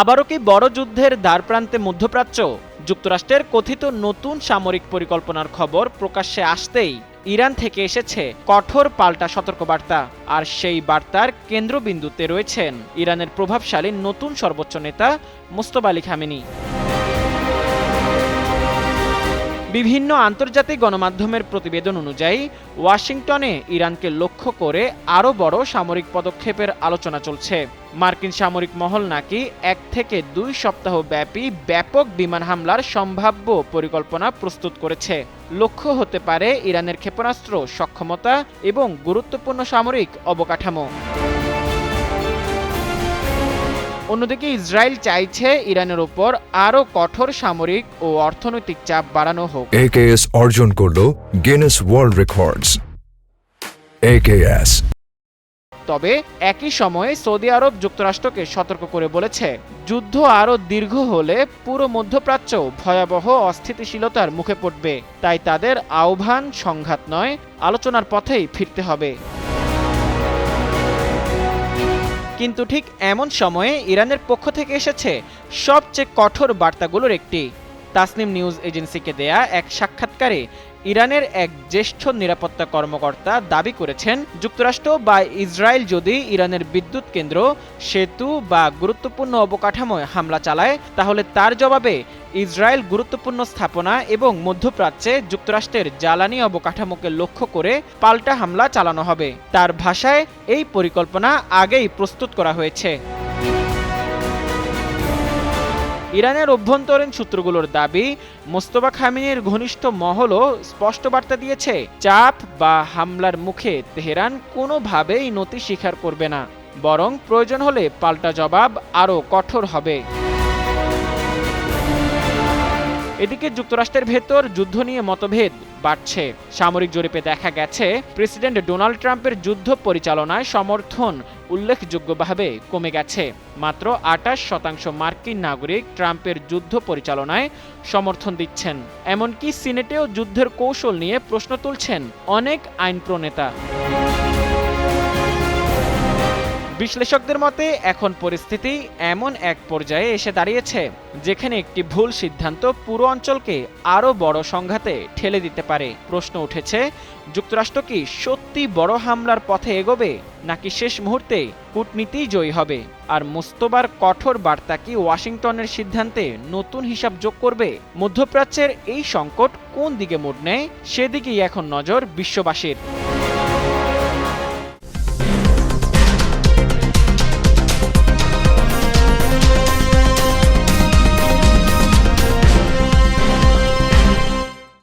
আবারও কি বড় যুদ্ধের দ্বারপ্রান্তে মধ্যপ্রাচ্য? যুক্তরাষ্ট্রের কথিত নতুন সামরিক পরিকল্পনার খবর প্রকাশ্যে আসতেই ইরান থেকে এসেছে কঠোর পাল্টা সতর্কবার্তা। আর সেই বার্তার কেন্দ্রবিন্দুতে রয়েছেন ইরানের প্রভাবশালী নতুন সর্বোচ্চ নেতা মুস্তফা আলী খামেনি। বিভিন্ন আন্তর্জাতিক গণমাধ্যমের প্রতিবেদন অনুযায়ী ওয়াশিংটনে ইরানকে লক্ষ্য করে আরও বড় সামরিক পদক্ষেপের আলোচনা চলছে। মার্কিন সামরিক মহল নাকি 1 থেকে 2 সপ্তাহ ব্যাপী ব্যাপক বিমান হামলার সম্ভাব্য পরিকল্পনা প্রস্তুত করেছে। লক্ষ্য হতে পারে ইরানের ক্ষেপণাস্ত্র সক্ষমতা এবং গুরুত্বপূর্ণ সামরিক অবকাঠামো। অন্যদিকে ইসরায়েল চাইছে ইরানের উপর আরও কঠোর সামরিক ও অর্থনৈতিক চাপ বাড়ানো হোক। AKS অর্জন করল গিনেস ওয়ার্ল্ড রেকর্ডস। AKS তবে একই সময়ে সৌদি আরব যুক্তরাষ্ট্রকে সতর্ক করে বলেছে, যুদ্ধ আরও দীর্ঘ হলে পুরো মধ্যপ্রাচ্য ভয়াবহ অস্থিতিশীলতার মুখে পড়বে। তাই তাদের আহ্বান সংঘাত নয়, আলোচনার পথেই ফিরতে হবে। কিন্তু ঠিক এমন সময়ে ইরানের পক্ষ থেকে এসেছে সবচেয়ে কঠোর বার্তাগুলোর একটি। তাসনিম নিউজ এজেন্সিকে দেয়া এক সাক্ষাৎকারে ইরানের এক জ্যেষ্ঠ নিরাপত্তা কর্মকর্তা দাবি করেছেন, যুক্তরাষ্ট্র বা ইসরায়েল যদি ইরানের বিদ্যুৎ কেন্দ্র, সেতু বা গুরুত্বপূর্ণ অবকাঠামোয় হামলা চালায়, তাহলে তার জবাবে ইসরায়েল গুরুত্বপূর্ণ স্থাপনা এবং মধ্যপ্রাচ্যে যুক্তরাষ্ট্রের জ্বালানি অবকাঠামোকে লক্ষ্য করে পাল্টা হামলা চালানো হবে। তার ভাষায়, এই পরিকল্পনা আগেই প্রস্তুত করা হয়েছে। ইরানের অভ্যন্তরীণ সূত্রগুলোর দাবি, মোস্তফা খামেনির ঘনিষ্ঠ মহলও স্পষ্ট বার্তা দিয়েছে, চাপ বা হামলার মুখে তেহরান কোনোভাবেই নতি স্বীকার করবে না, বরং প্রয়োজন হলে পাল্টা জবাব আরও কঠোর হবে। এদিকে যুক্তরাষ্ট্রের ভেতর যুদ্ধ নিয়ে মতভেদ বাড়ছে। সামরিক জরিপে দেখা গেছে, প্রেসিডেন্ট ডোনাল্ড ট্রাম্পের যুদ্ধ পরিচালনায় সমর্থন উল্লেখযোগ্যভাবে কমে গেছে। মাত্র 28% মার্কিন নাগরিক ট্রাম্পের যুদ্ধ পরিচালনায় সমর্থন দিচ্ছেন। এমনকি সিনেটেও যুদ্ধের কৌশল নিয়ে প্রশ্ন তুলছেন অনেক আইনপ্রণেতা। বিশ্লেষকদের মতে এখন পরিস্থিতি এমন এক পর্যায়ে এসে দাঁড়িয়েছে যেখানে একটি ভুল সিদ্ধান্ত পুরো অঞ্চলকে আরও বড় সংঘাতে ঠেলে দিতে পারে। প্রশ্ন উঠেছে, যুক্তরাষ্ট্র কি সত্যি বড় হামলার পথে এগোবে, নাকি শেষ মুহূর্তে কূটনীতিই জয়ী হবে? আর মোস্তফার কঠোর বার্তা কি ওয়াশিংটনের সিদ্ধান্তে নতুন হিসাব যোগ করবে? মধ্যপ্রাচ্যের এই সংকট কোন দিকে মোড় নেয়, সেদিকেই এখন নজর বিশ্ববাসীর।